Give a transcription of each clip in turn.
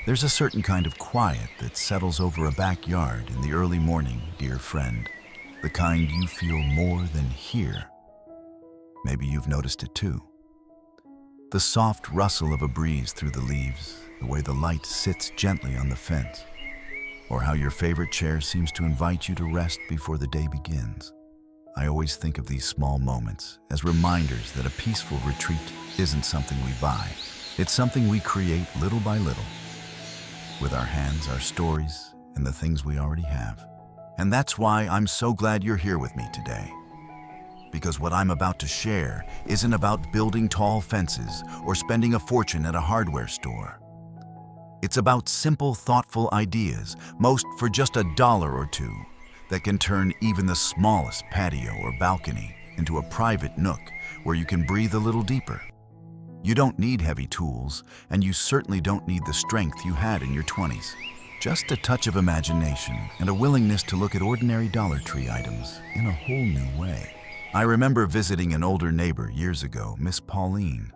There's a certain kind of quiet that settles over a backyard in the early morning, dear friend. The kind you feel more than hear. Maybe you've noticed it too. The soft rustle of a breeze through the leaves, the way the light sits gently on the fence, or how your favorite chair seems to invite you to rest before the day begins. I always think of these small moments as reminders that a peaceful retreat isn't something we buy. It's something we create little by little, with our hands, our stories, and the things we already have. And that's why I'm so glad you're here with me today. Because what I'm about to share isn't about building tall fences or spending a fortune at a hardware store. It's about simple, thoughtful ideas, most for just $1 or two, that can turn even the smallest patio or balcony into a private nook where you can breathe a little deeper. You don't need heavy tools, and you certainly don't need the strength you had in your 20s. Just a touch of imagination and a willingness to look at ordinary Dollar Tree items in a whole new way. I remember visiting an older neighbor years ago, Miss Pauline.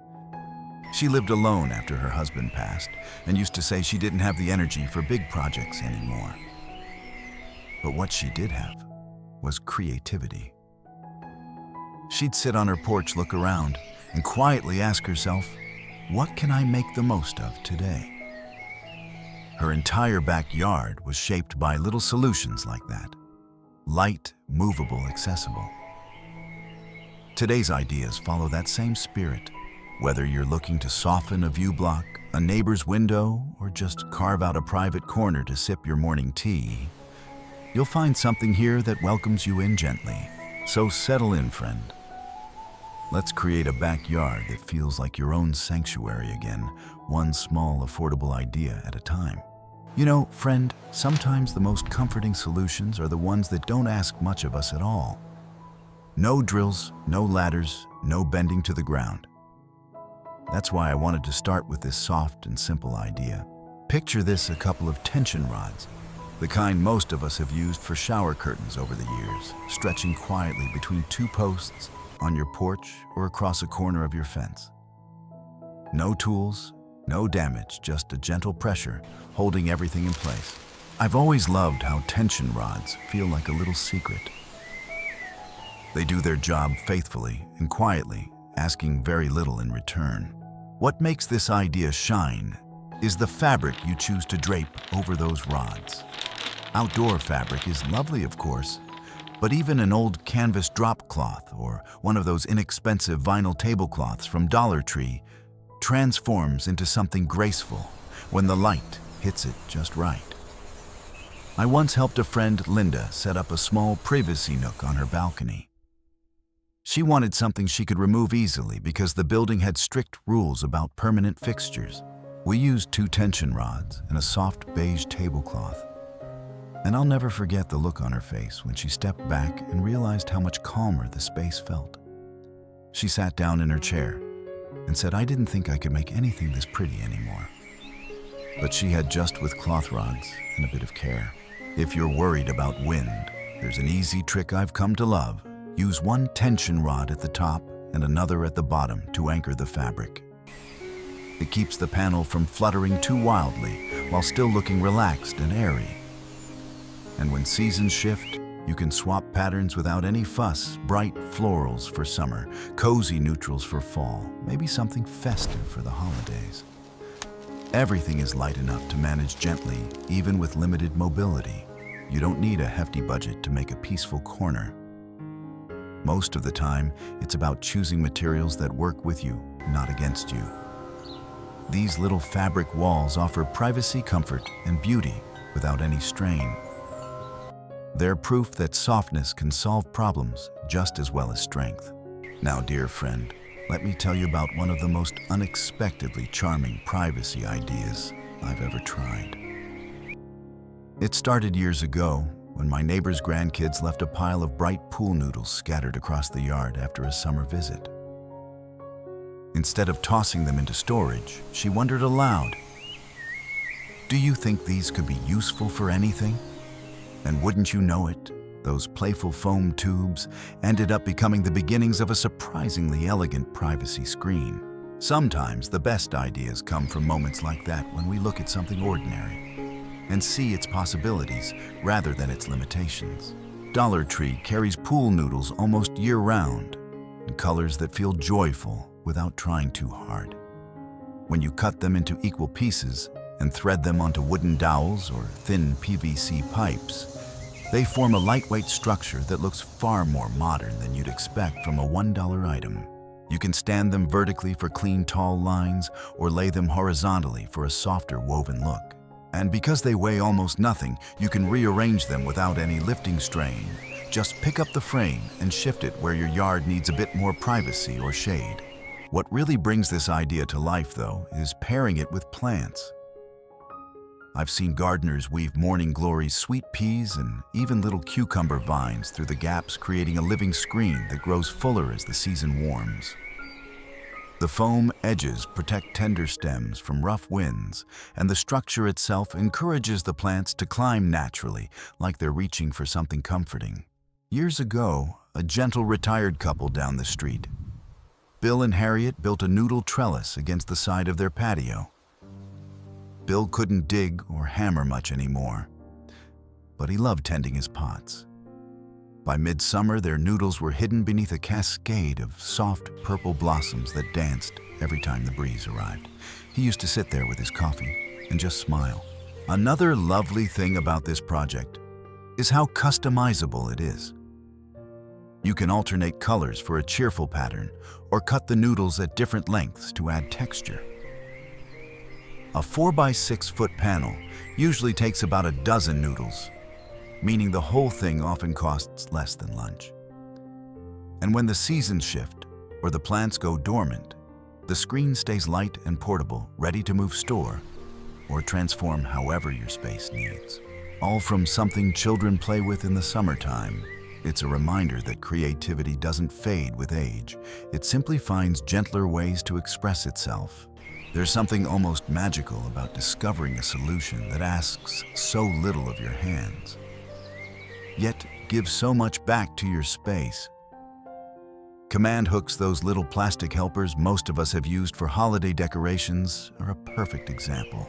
She lived alone after her husband passed and used to say she didn't have the energy for big projects anymore. But what she did have was creativity. She'd sit on her porch, look around, and quietly ask herself, what can I make the most of today? Her entire backyard was shaped by little solutions like that. Light, movable, accessible. Today's ideas follow that same spirit. Whether you're looking to soften a view block, a neighbor's window, or just carve out a private corner to sip your morning tea, you'll find something here that welcomes you in gently. So settle in, friend. Let's create a backyard that feels like your own sanctuary again, one small, affordable idea at a time. You know, friend, sometimes the most comforting solutions are the ones that don't ask much of us at all. No drills, no ladders, no bending to the ground. That's why I wanted to start with this soft and simple idea. Picture this: a couple of tension rods, the kind most of us have used for shower curtains over the years, stretching quietly between two posts on your porch or across a corner of your fence. No tools, no damage, just a gentle pressure holding everything in place. I've always loved how tension rods feel like a little secret. They do their job faithfully and quietly, asking very little in return. What makes this idea shine is the fabric you choose to drape over those rods. Outdoor fabric is lovely, of course, but even an old canvas drop cloth or one of those inexpensive vinyl tablecloths from Dollar Tree transforms into something graceful when the light hits it just right. I once helped a friend, Linda, set up a small privacy nook on her balcony. She wanted something she could remove easily because the building had strict rules about permanent fixtures. We used 2 tension rods and a soft beige tablecloth. And I'll never forget the look on her face when she stepped back and realized how much calmer the space felt. She sat down in her chair and said, I didn't think I could make anything this pretty anymore. But she had just with cloth rods and a bit of care. If you're worried about wind, there's an easy trick I've come to love. Use 1 tension rod at the top and another at the bottom to anchor the fabric. It keeps the panel from fluttering too wildly while still looking relaxed and airy. And when seasons shift, you can swap patterns without any fuss. Bright florals for summer, cozy neutrals for fall, maybe something festive for the holidays. Everything is light enough to manage gently, even with limited mobility. You don't need a hefty budget to make a peaceful corner. Most of the time, it's about choosing materials that work with you, not against you. These little fabric walls offer privacy, comfort, and beauty without any strain. They're proof that softness can solve problems just as well as strength. Now, dear friend, let me tell you about one of the most unexpectedly charming privacy ideas I've ever tried. It started years ago when my neighbor's grandkids left a pile of bright pool noodles scattered across the yard after a summer visit. Instead of tossing them into storage, she wondered aloud, do you think these could be useful for anything? And wouldn't you know it, those playful foam tubes ended up becoming the beginnings of a surprisingly elegant privacy screen. Sometimes the best ideas come from moments like that when we look at something ordinary and see its possibilities rather than its limitations. Dollar Tree carries pool noodles almost year-round in colors that feel joyful without trying too hard. When you cut them into equal pieces and thread them onto wooden dowels or thin PVC pipes, they form a lightweight structure that looks far more modern than you'd expect from a $1 item. You can stand them vertically for clean, tall lines or lay them horizontally for a softer woven look. And because they weigh almost nothing, you can rearrange them without any lifting strain. Just pick up the frame and shift it where your yard needs a bit more privacy or shade. What really brings this idea to life, though, is pairing it with plants. I've seen gardeners weave morning glories, sweet peas, and even little cucumber vines through the gaps, creating a living screen that grows fuller as the season warms. The foam edges protect tender stems from rough winds, and the structure itself encourages the plants to climb naturally, like they're reaching for something comforting. Years ago, a gentle retired couple down the street, Bill and Harriet, built a noodle trellis against the side of their patio. Bill couldn't dig or hammer much anymore, but he loved tending his pots. By midsummer, their noodles were hidden beneath a cascade of soft purple blossoms that danced every time the breeze arrived. He used to sit there with his coffee and just smile. Another lovely thing about this project is how customizable it is. You can alternate colors for a cheerful pattern or cut the noodles at different lengths to add texture. A 4x6 foot panel usually takes about a dozen noodles, meaning the whole thing often costs less than lunch. And when the seasons shift or the plants go dormant, the screen stays light and portable, ready to move, store, or transform however your space needs. All from something children play with in the summertime. It's a reminder that creativity doesn't fade with age. It simply finds gentler ways to express itself. There's something almost magical about discovering a solution that asks so little of your hands, yet gives so much back to your space. Command hooks, those little plastic helpers most of us have used for holiday decorations, are a perfect example.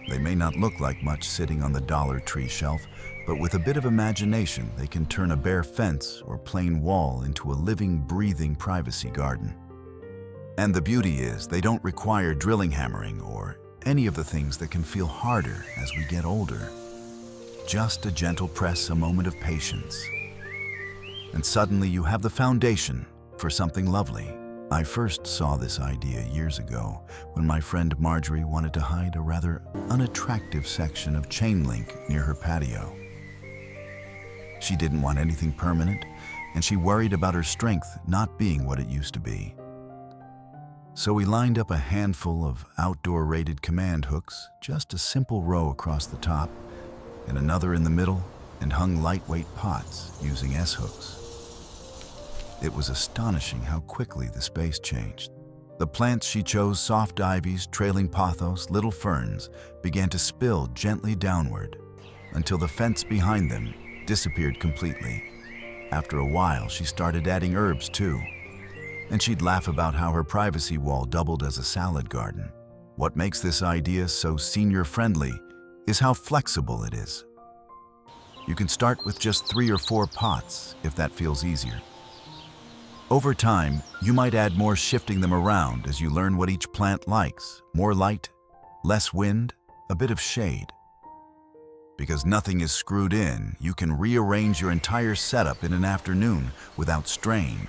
They may not look like much sitting on the Dollar Tree shelf, but with a bit of imagination, they can turn a bare fence or plain wall into a living, breathing privacy garden. And the beauty is, they don't require drilling, hammering, or any of the things that can feel harder as we get older. Just a gentle press, a moment of patience, and suddenly you have the foundation for something lovely. I first saw this idea years ago when my friend Marjorie wanted to hide a rather unattractive section of chain link near her patio. She didn't want anything permanent, and she worried about her strength not being what it used to be. So we lined up a handful of outdoor-rated command hooks, just a simple row across the top and another in the middle, and hung lightweight pots using S-hooks. It was astonishing how quickly the space changed. The plants she chose, soft ivies, trailing pothos, little ferns, began to spill gently downward until the fence behind them disappeared completely. After a while, she started adding herbs too, and she'd laugh about how her privacy wall doubled as a salad garden. What makes this idea so senior-friendly is how flexible it is. You can start with just 3 or 4 pots if that feels easier. Over time, you might add more, shifting them around as you learn what each plant likes. More light, less wind, a bit of shade. Because nothing is screwed in, you can rearrange your entire setup in an afternoon without strain.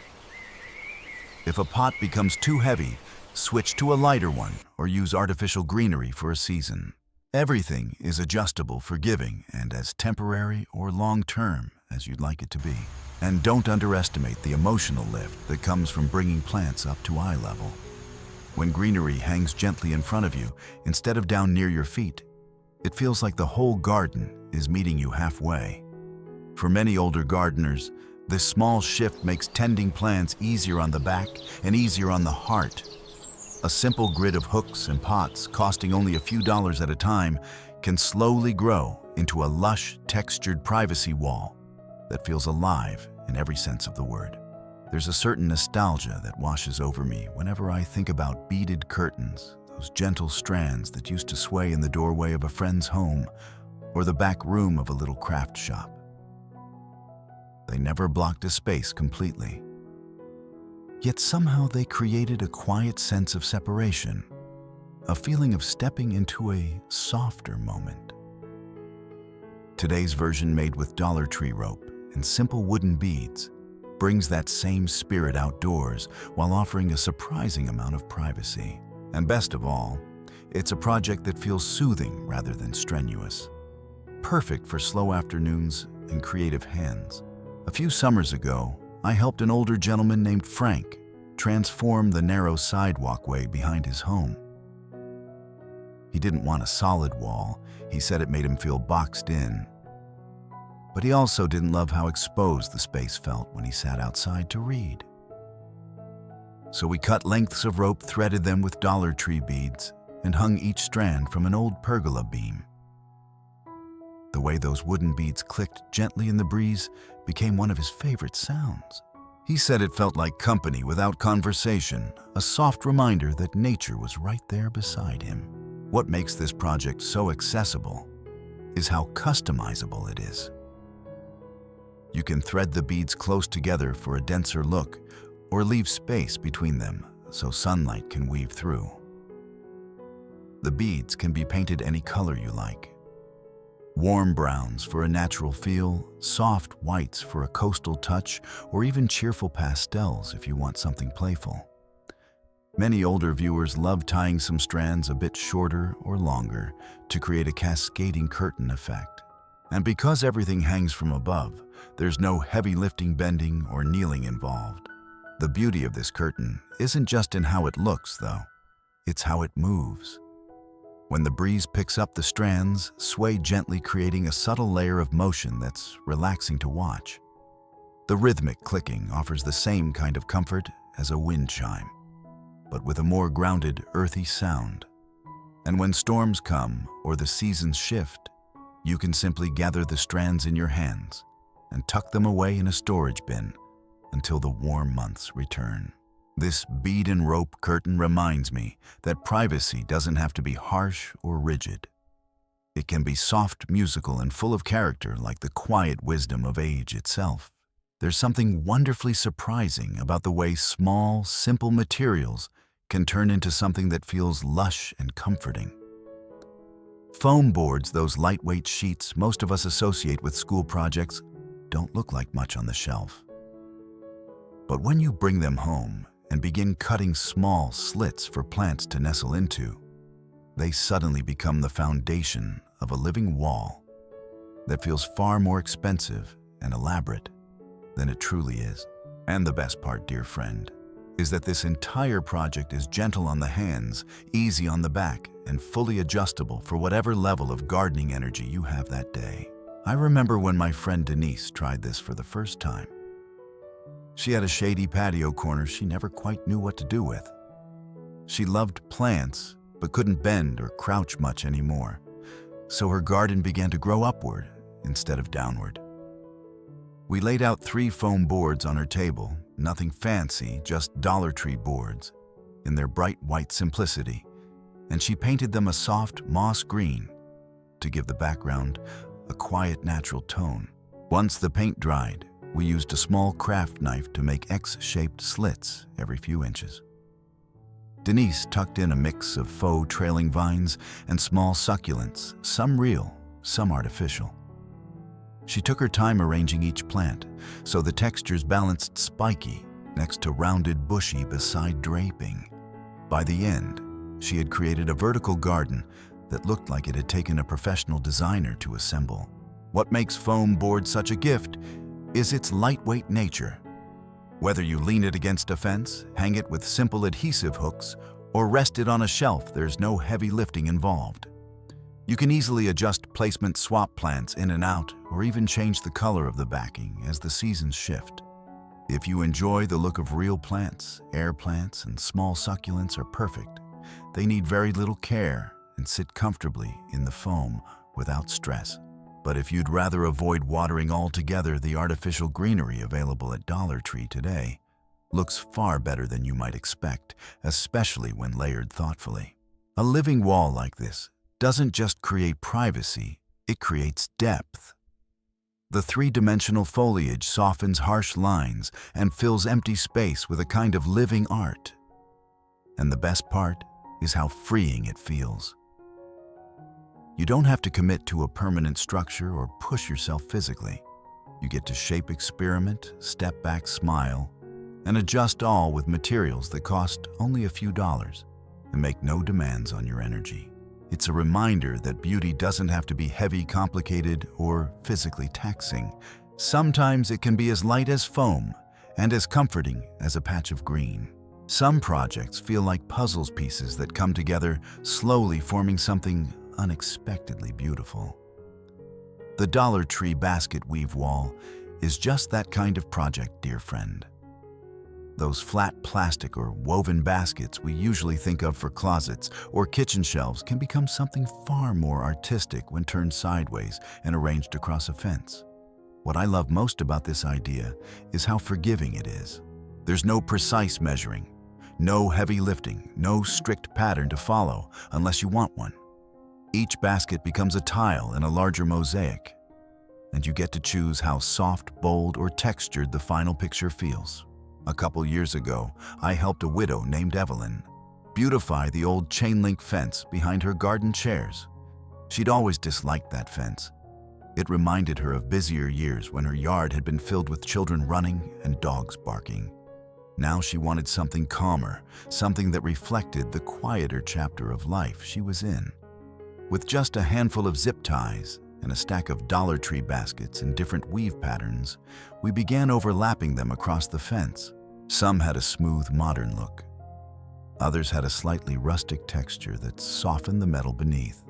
If a pot becomes too heavy, switch to a lighter one or use artificial greenery for a season. Everything is adjustable, forgiving, and as temporary or long-term as you'd like it to be. And don't underestimate the emotional lift that comes from bringing plants up to eye level. When greenery hangs gently in front of you instead of down near your feet, it feels like the whole garden is meeting you halfway. For many older gardeners, this small shift makes tending plants easier on the back and easier on the heart. A simple grid of hooks and pots, costing only a few dollars at a time, can slowly grow into a lush, textured privacy wall that feels alive in every sense of the word. There's a certain nostalgia that washes over me whenever I think about beaded curtains, those gentle strands that used to sway in the doorway of a friend's home or the back room of a little craft shop. They never blocked a space completely. Yet somehow they created a quiet sense of separation, a feeling of stepping into a softer moment. Today's version, made with Dollar Tree rope and simple wooden beads, brings that same spirit outdoors while offering a surprising amount of privacy. And best of all, it's a project that feels soothing rather than strenuous, perfect for slow afternoons and creative hands. A few summers ago, I helped an older gentleman named Frank transform the narrow sidewalkway behind his home. He didn't want a solid wall. He said it made him feel boxed in. But he also didn't love how exposed the space felt when he sat outside to read. So we cut lengths of rope, threaded them with Dollar Tree beads, and hung each strand from an old pergola beam. The way those wooden beads clicked gently in the breeze became one of his favorite sounds. He said it felt like company without conversation, a soft reminder that nature was right there beside him. What makes this project so accessible is how customizable it is. You can thread the beads close together for a denser look, or leave space between them so sunlight can weave through. The beads can be painted any color you like. Warm browns for a natural feel, soft whites for a coastal touch, or even cheerful pastels if you want something playful. Many older viewers love tying some strands a bit shorter or longer to create a cascading curtain effect. And because everything hangs from above, there's no heavy lifting, bending, or kneeling involved. The beauty of this curtain isn't just in how it looks, though. It's how it moves. When the breeze picks up, the strands sway gently, creating a subtle layer of motion that's relaxing to watch. The rhythmic clicking offers the same kind of comfort as a wind chime, but with a more grounded, earthy sound. And when storms come or the seasons shift, you can simply gather the strands in your hands and tuck them away in a storage bin until the warm months return. This bead and rope curtain reminds me that privacy doesn't have to be harsh or rigid. It can be soft, musical, and full of character, like the quiet wisdom of age itself. There's something wonderfully surprising about the way small, simple materials can turn into something that feels lush and comforting. Foam boards, those lightweight sheets most of us associate with school projects, don't look like much on the shelf. But when you bring them home and begin cutting small slits for plants to nestle into, they suddenly become the foundation of a living wall that feels far more expensive and elaborate than it truly is. And the best part, dear friend, is that this entire project is gentle on the hands, easy on the back, and fully adjustable for whatever level of gardening energy you have that day. I remember when my friend Denise tried this for the first time. She had a shady patio corner she never quite knew what to do with. She loved plants, but couldn't bend or crouch much anymore, so her garden began to grow upward instead of downward. We laid out 3 foam boards on her table, nothing fancy, just Dollar Tree boards, in their bright white simplicity, and she painted them a soft moss green to give the background a quiet, natural tone. Once the paint dried, we used a small craft knife to make X-shaped slits every few inches. Denise tucked in a mix of faux trailing vines and small succulents, some real, some artificial. She took her time arranging each plant, so the textures balanced spiky next to rounded bushy beside draping. By the end, she had created a vertical garden that looked like it had taken a professional designer to assemble. What makes foam board such a gift is its lightweight nature. Whether you lean it against a fence, hang it with simple adhesive hooks, or rest it on a shelf, there's no heavy lifting involved. You can easily adjust placement, swap plants in and out, or even change the color of the backing as the seasons shift. If you enjoy the look of real plants, air plants and small succulents are perfect. They need very little care and sit comfortably in the foam without stress. But if you'd rather avoid watering altogether, the artificial greenery available at Dollar Tree today looks far better than you might expect, especially when layered thoughtfully. A living wall like this doesn't just create privacy, it creates depth. The three-dimensional foliage softens harsh lines and fills empty space with a kind of living art. And the best part is how freeing it feels. You don't have to commit to a permanent structure or push yourself physically. You get to shape, experiment, step back, smile, and adjust all with materials that cost only a few dollars and make no demands on your energy. It's a reminder that beauty doesn't have to be heavy, complicated, or physically taxing. Sometimes it can be as light as foam and as comforting as a patch of green. Some projects feel like puzzle pieces that come together, slowly forming something unexpectedly beautiful. The Dollar Tree basket weave wall is just that kind of project, dear friend. Those flat plastic or woven baskets we usually think of for closets or kitchen shelves can become something far more artistic when turned sideways and arranged across a fence. What I love most about this idea is how forgiving it is. There's no precise measuring, no heavy lifting, no strict pattern to follow unless you want one. Each basket becomes a tile in a larger mosaic, and you get to choose how soft, bold, or textured the final picture feels. A couple years ago, I helped a widow named Evelyn beautify the old chain-link fence behind her garden chairs. She'd always disliked that fence. It reminded her of busier years when her yard had been filled with children running and dogs barking. Now she wanted something calmer, something that reflected the quieter chapter of life she was in. With just a handful of zip ties and a stack of Dollar Tree baskets in different weave patterns, we began overlapping them across the fence. Some had a smooth, modern look. Others had a slightly rustic texture that softened the metal beneath.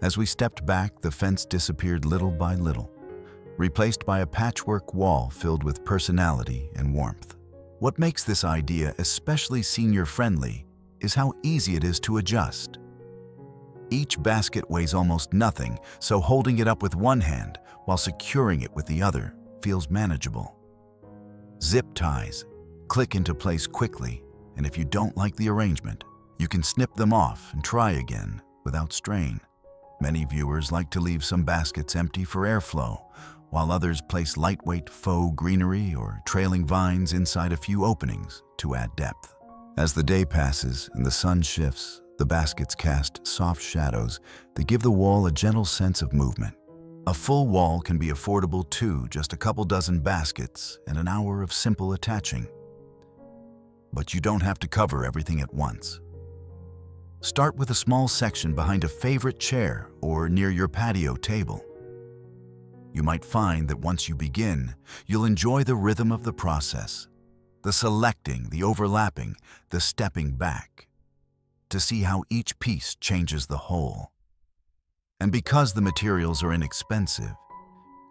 As we stepped back, the fence disappeared little by little, replaced by a patchwork wall filled with personality and warmth. What makes this idea especially senior-friendly is how easy it is to adjust. Each basket weighs almost nothing, so holding it up with one hand while securing it with the other feels manageable. Zip ties click into place quickly, and if you don't like the arrangement, you can snip them off and try again without strain. Many viewers like to leave some baskets empty for airflow, while others place lightweight faux greenery or trailing vines inside a few openings to add depth. As the day passes and the sun shifts, the baskets cast soft shadows that give the wall a gentle sense of movement. A full wall can be affordable too, just a couple dozen baskets and an hour of simple attaching. But you don't have to cover everything at once. Start with a small section behind a favorite chair or near your patio table. You might find that once you begin, you'll enjoy the rhythm of the process, the selecting, the overlapping, the stepping back, to see how each piece changes the whole. And because the materials are inexpensive,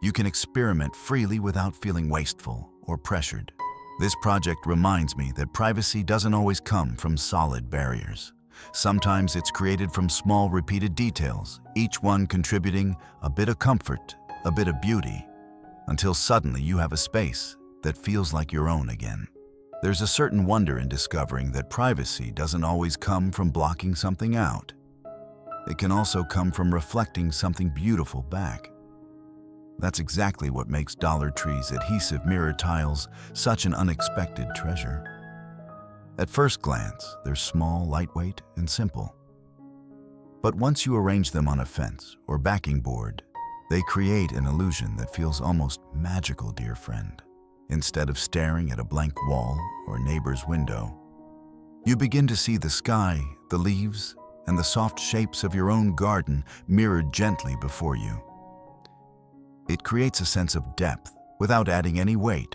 you can experiment freely without feeling wasteful or pressured. This project reminds me that privacy doesn't always come from solid barriers. Sometimes it's created from small repeated details, each one contributing a bit of comfort, a bit of beauty, until suddenly you have a space that feels like your own again. There's a certain wonder in discovering that privacy doesn't always come from blocking something out. It can also come from reflecting something beautiful back. That's exactly what makes Dollar Tree's adhesive mirror tiles such an unexpected treasure. At first glance, they're small, lightweight, and simple. But once you arrange them on a fence or backing board, they create an illusion that feels almost magical, dear friend. Instead of staring at a blank wall or neighbor's window, you begin to see the sky, the leaves, and the soft shapes of your own garden mirrored gently before you. It creates a sense of depth without adding any weight.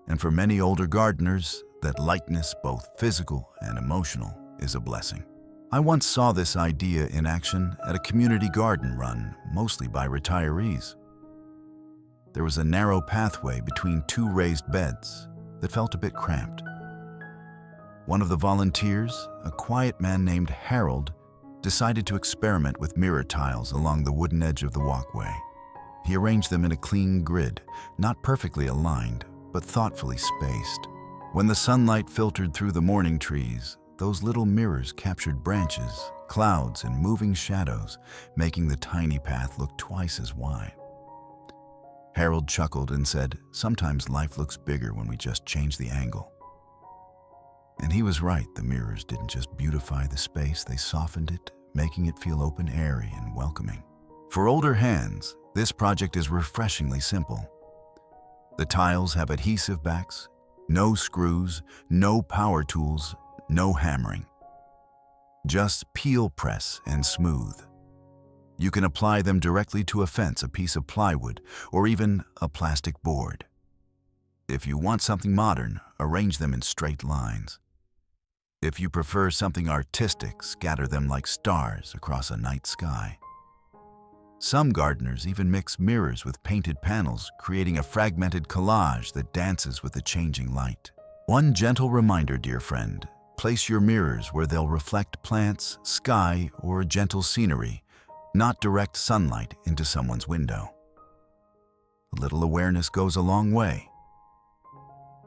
And for many older gardeners, that lightness, both physical and emotional, is a blessing. I once saw this idea in action at a community garden run, mostly by retirees. There was a narrow pathway between two raised beds that felt a bit cramped. One of the volunteers, a quiet man named Harold, decided to experiment with mirror tiles along the wooden edge of the walkway. He arranged them in a clean grid, not perfectly aligned, but thoughtfully spaced. When the sunlight filtered through the morning trees, those little mirrors captured branches, clouds, and moving shadows, making the tiny path look twice as wide. Harold chuckled and said, "Sometimes life looks bigger when we just change the angle." And he was right. The mirrors didn't just beautify the space, they softened it, making it feel open, airy, and welcoming. For older hands, this project is refreshingly simple. The tiles have adhesive backs, no screws, no power tools, no hammering. Just peel, press, and smooth. You can apply them directly to a fence, a piece of plywood, or even a plastic board. If you want something modern, arrange them in straight lines. If you prefer something artistic, scatter them like stars across a night sky. Some gardeners even mix mirrors with painted panels, creating a fragmented collage that dances with the changing light. One gentle reminder, dear friend, place your mirrors where they'll reflect plants, sky, or gentle scenery, not direct sunlight into someone's window. A little awareness goes a long way.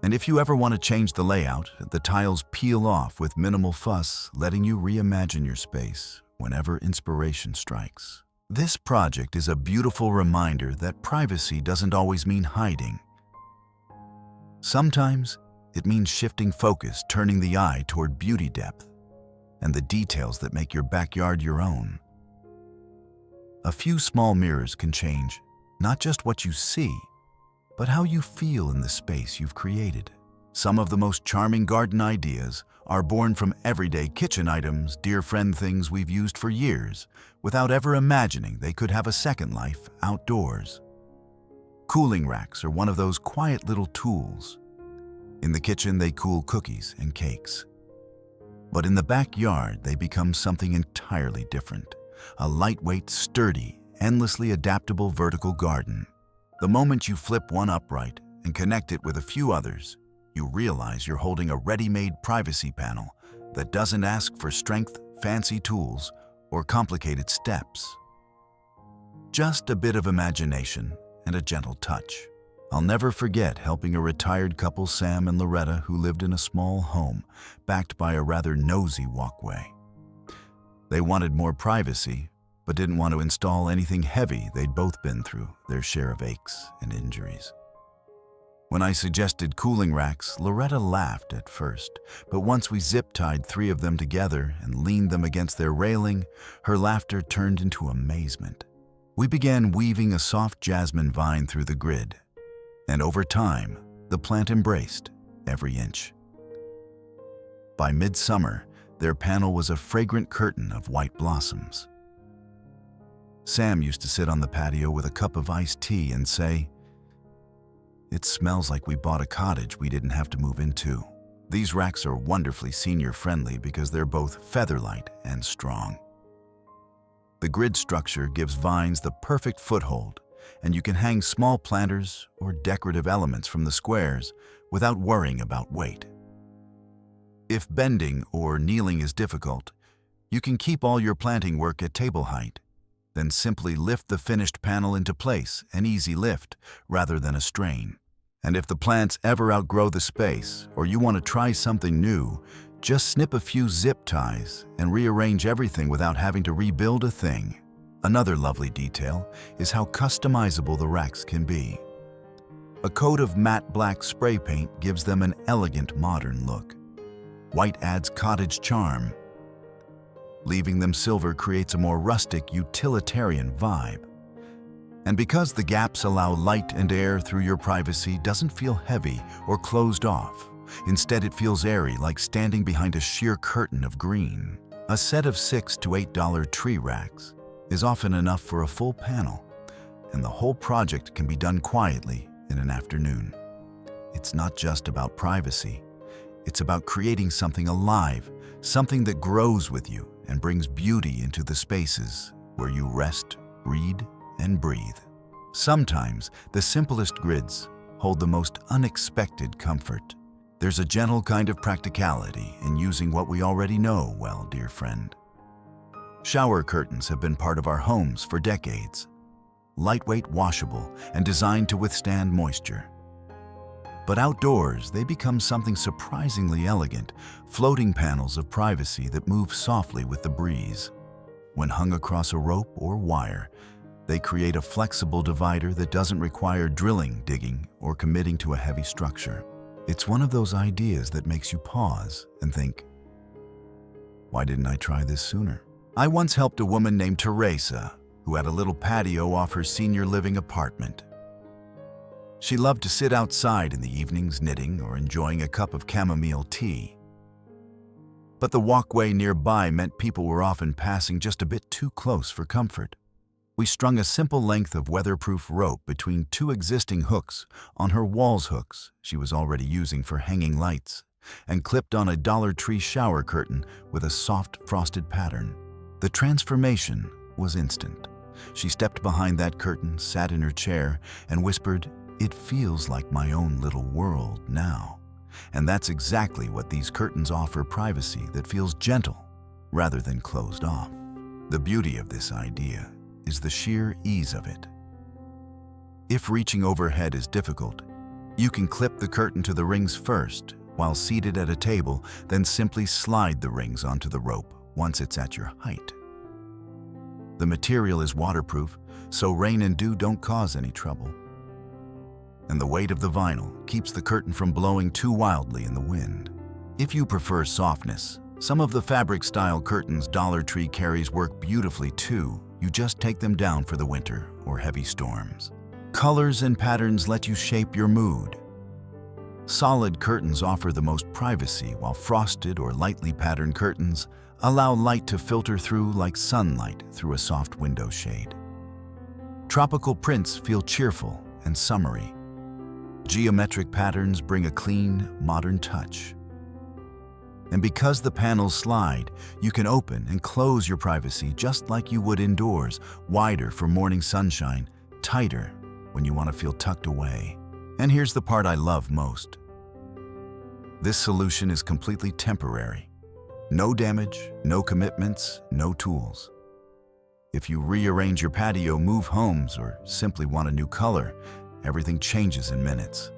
And if you ever want to change the layout, the tiles peel off with minimal fuss, letting you reimagine your space whenever inspiration strikes. This project is a beautiful reminder that privacy doesn't always mean hiding. Sometimes it means shifting focus, turning the eye toward beauty depth and the details that make your backyard your own. A few small mirrors can change not just what you see, but how you feel in the space you've created. Some of the most charming garden ideas are born from everyday kitchen items, dear friend, things we've used for years, without ever imagining they could have a second life outdoors. Cooling racks are one of those quiet little tools. In the kitchen, they cool cookies and cakes. But in the backyard, they become something entirely different. A lightweight, sturdy, endlessly adaptable vertical garden. The moment you flip one upright and connect it with a few others, you realize you're holding a ready-made privacy panel that doesn't ask for strength, fancy tools, or complicated steps. Just a bit of imagination and a gentle touch. I'll never forget helping a retired couple, Sam and Loretta, who lived in a small home backed by a rather nosy walkway. They wanted more privacy, but didn't want to install anything heavy. They'd both been through their share of aches and injuries. When I suggested cooling racks, Loretta laughed at first, but once we zip-tied 3 of them together and leaned them against their railing, her laughter turned into amazement. We began weaving a soft jasmine vine through the grid, and over time, the plant embraced every inch. By midsummer, their panel was a fragrant curtain of white blossoms. Sam used to sit on the patio with a cup of iced tea and say, "It smells like we bought a cottage we didn't have to move into." These racks are wonderfully senior-friendly because they're both featherlight and strong. The grid structure gives vines the perfect foothold, and you can hang small planters or decorative elements from the squares without worrying about weight. If bending or kneeling is difficult, you can keep all your planting work at table height. Then simply lift the finished panel into place, an easy lift rather than a strain. And if the plants ever outgrow the space or you want to try something new, just snip a few zip ties and rearrange everything without having to rebuild a thing. Another lovely detail is how customizable the racks can be. A coat of matte black spray paint gives them an elegant modern look. White adds cottage charm. Leaving them silver creates a more rustic, utilitarian vibe. And because the gaps allow light and air through, your privacy doesn't feel heavy or closed off. Instead, it feels airy, like standing behind a sheer curtain of green. A set of $6 to $8 tree racks is often enough for a full panel, and the whole project can be done quietly in an afternoon. It's not just about privacy. It's about creating something alive, something that grows with you and brings beauty into the spaces where you rest, read, and breathe. Sometimes the simplest grids hold the most unexpected comfort. There's a gentle kind of practicality in using what we already know well, dear friend. Shower curtains have been part of our homes for decades. Lightweight, washable, and designed to withstand moisture. But outdoors, they become something surprisingly elegant, floating panels of privacy that move softly with the breeze. When hung across a rope or wire, they create a flexible divider that doesn't require drilling, digging, or committing to a heavy structure. It's one of those ideas that makes you pause and think, why didn't I try this sooner? I once helped a woman named Teresa, who had a little patio off her senior living apartment. She loved to sit outside in the evenings knitting or enjoying a cup of chamomile tea. But the walkway nearby meant people were often passing just a bit too close for comfort. We strung a simple length of weatherproof rope between two existing hooks on her wall's hooks she was already using for hanging lights, and clipped on a Dollar Tree shower curtain with a soft frosted pattern. The transformation was instant. She stepped behind that curtain, sat in her chair, and whispered, "It feels like my own little world now." And that's exactly what these curtains offer: privacy that feels gentle rather than closed off. The beauty of this idea is the sheer ease of it. If reaching overhead is difficult, you can clip the curtain to the rings first while seated at a table, then simply slide the rings onto the rope once it's at your height. The material is waterproof, so rain and dew don't cause any trouble. And the weight of the vinyl keeps the curtain from blowing too wildly in the wind. If you prefer softness, some of the fabric-style curtains Dollar Tree carries work beautifully too. You just take them down for the winter or heavy storms. Colors and patterns let you shape your mood. Solid curtains offer the most privacy, while frosted or lightly patterned curtains allow light to filter through like sunlight through a soft window shade. Tropical prints feel cheerful and summery. Geometric patterns bring a clean, modern touch. And because the panels slide, you can open and close your privacy just like you would indoors, wider for morning sunshine, tighter when you want to feel tucked away. And here's the part I love most. This solution is completely temporary. No damage, no commitments, no tools. If you rearrange your patio, move homes, or simply want a new color, everything changes in minutes.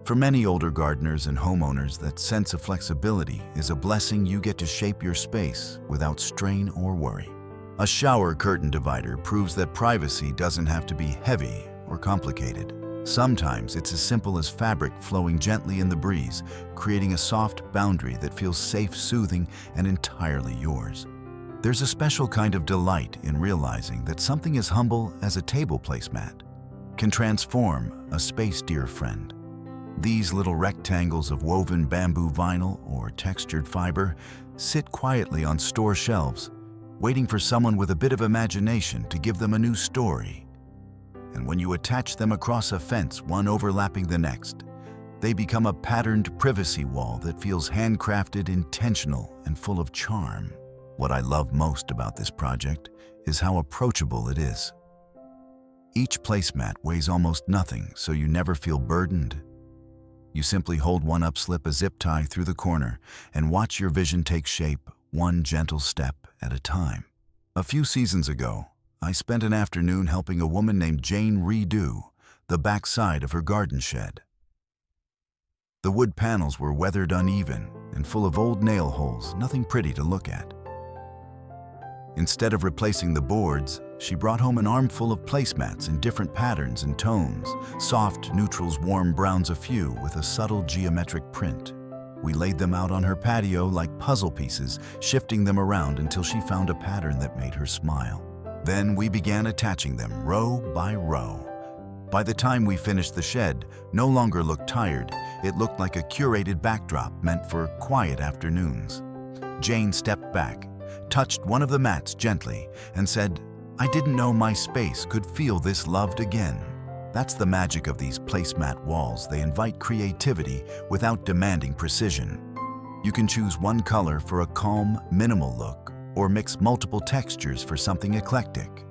For many older gardeners and homeowners, that sense of flexibility is a blessing. You get to shape your space without strain or worry. A shower curtain divider proves that privacy doesn't have to be heavy or complicated. Sometimes it's as simple as fabric flowing gently in the breeze, creating a soft boundary that feels safe, soothing, and entirely yours. There's a special kind of delight in realizing that something as humble as a table placemat can transform a space, dear friend. These little rectangles of woven bamboo, vinyl, or textured fiber sit quietly on store shelves, waiting for someone with a bit of imagination to give them a new story. And when you attach them across a fence, one overlapping the next, they become a patterned privacy wall that feels handcrafted, intentional, and full of charm. What I love most about this project is how approachable it is. Each placemat weighs almost nothing, so you never feel burdened. You simply hold one up, slip a zip tie through the corner, and watch your vision take shape, one gentle step at a time. A few seasons ago, I spent an afternoon helping a woman named Jane redo the back side of her garden shed. The wood panels were weathered, uneven, and full of old nail holes, nothing pretty to look at. Instead of replacing the boards, she brought home an armful of placemats in different patterns and tones, soft neutrals, warm browns, a few with a subtle geometric print. We laid them out on her patio like puzzle pieces, shifting them around until she found a pattern that made her smile. Then we began attaching them row by row. By the time we finished, the shed no longer looked tired. It looked like a curated backdrop meant for quiet afternoons. Jane stepped back, touched one of the mats gently, and said, "I didn't know my space could feel this loved again." That's the magic of these placemat walls. They invite creativity without demanding precision. You can choose one color for a calm, minimal look, or mix multiple textures for something eclectic.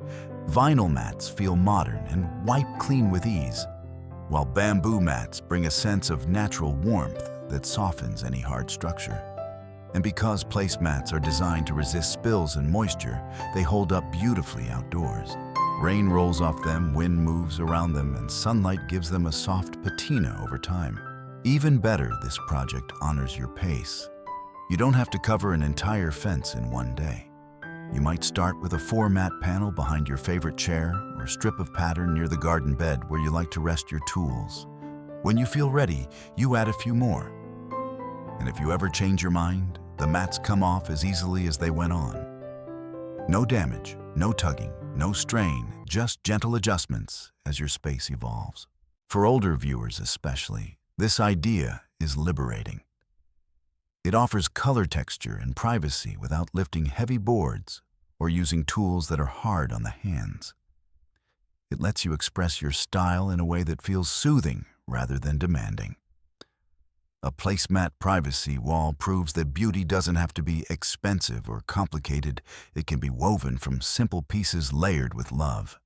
Vinyl mats feel modern and wipe clean with ease, while bamboo mats bring a sense of natural warmth that softens any hard structure. And because placemats are designed to resist spills and moisture, they hold up beautifully outdoors. Rain rolls off them, wind moves around them, and sunlight gives them a soft patina over time. Even better, this project honors your pace. You don't have to cover an entire fence in one day. You might start with a 4-mat panel behind your favorite chair or a strip of pattern near the garden bed where you like to rest your tools. When you feel ready, you add a few more. And if you ever change your mind, the mats come off as easily as they went on. No damage, no tugging, no strain, just gentle adjustments as your space evolves. For older viewers especially, this idea is liberating. It offers color texture and privacy without lifting heavy boards or using tools that are hard on the hands. It lets you express your style in a way that feels soothing rather than demanding. A placemat privacy wall proves that beauty doesn't have to be expensive or complicated. It can be woven from simple pieces layered with love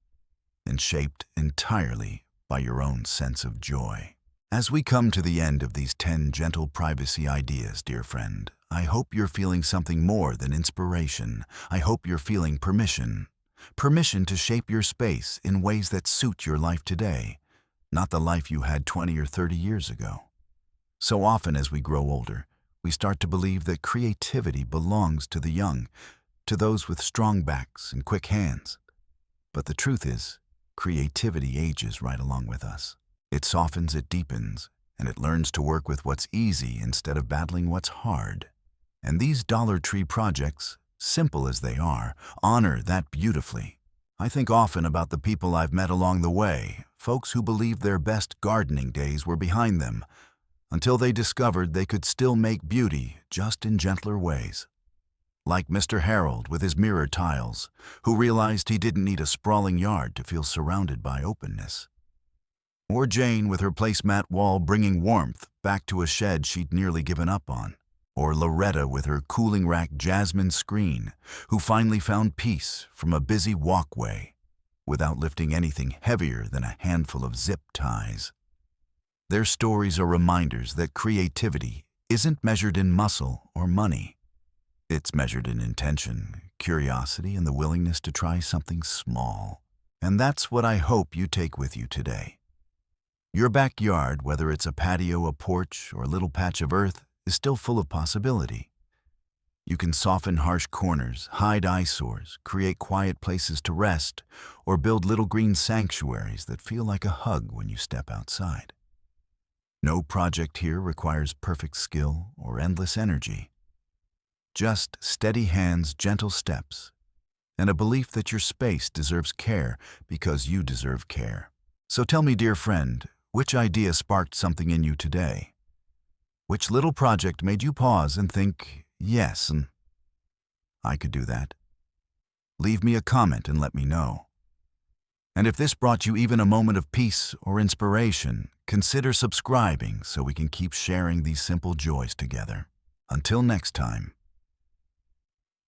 and shaped entirely by your own sense of joy. As we come to the end of these 10 gentle privacy ideas, dear friend, I hope you're feeling something more than inspiration. I hope you're feeling permission. Permission to shape your space in ways that suit your life today, not the life you had 20 or 30 years ago. So often as we grow older, we start to believe that creativity belongs to the young, to those with strong backs and quick hands. But the truth is, creativity ages right along with us. It softens, it deepens, and it learns to work with what's easy instead of battling what's hard. And these Dollar Tree projects, simple as they are, honor that beautifully. I think often about the people I've met along the way, folks who believed their best gardening days were behind them, until they discovered they could still make beauty just in gentler ways. Like Mr. Harold with his mirror tiles, who realized he didn't need a sprawling yard to feel surrounded by openness. Or Jane with her placemat wall bringing warmth back to a shed she'd nearly given up on. Or Loretta with her cooling rack jasmine screen, who finally found peace from a busy walkway without lifting anything heavier than a handful of zip ties. Their stories are reminders that creativity isn't measured in muscle or money. It's measured in intention, curiosity, and the willingness to try something small. And that's what I hope you take with you today. Your backyard, whether it's a patio, a porch, or a little patch of earth, is still full of possibility. You can soften harsh corners, hide eyesores, create quiet places to rest, or build little green sanctuaries that feel like a hug when you step outside. No project here requires perfect skill or endless energy. Just steady hands, gentle steps, and a belief that your space deserves care because you deserve care. So tell me, dear friend, which idea sparked something in you today? Which little project made you pause and think, yes, I could do that? Leave me a comment and let me know. And if this brought you even a moment of peace or inspiration, consider subscribing so we can keep sharing these simple joys together. Until next time,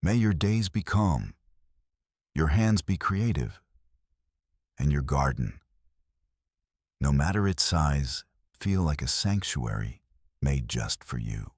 may your days be calm, your hands be creative, and your garden, no matter its size, feel like a sanctuary made just for you.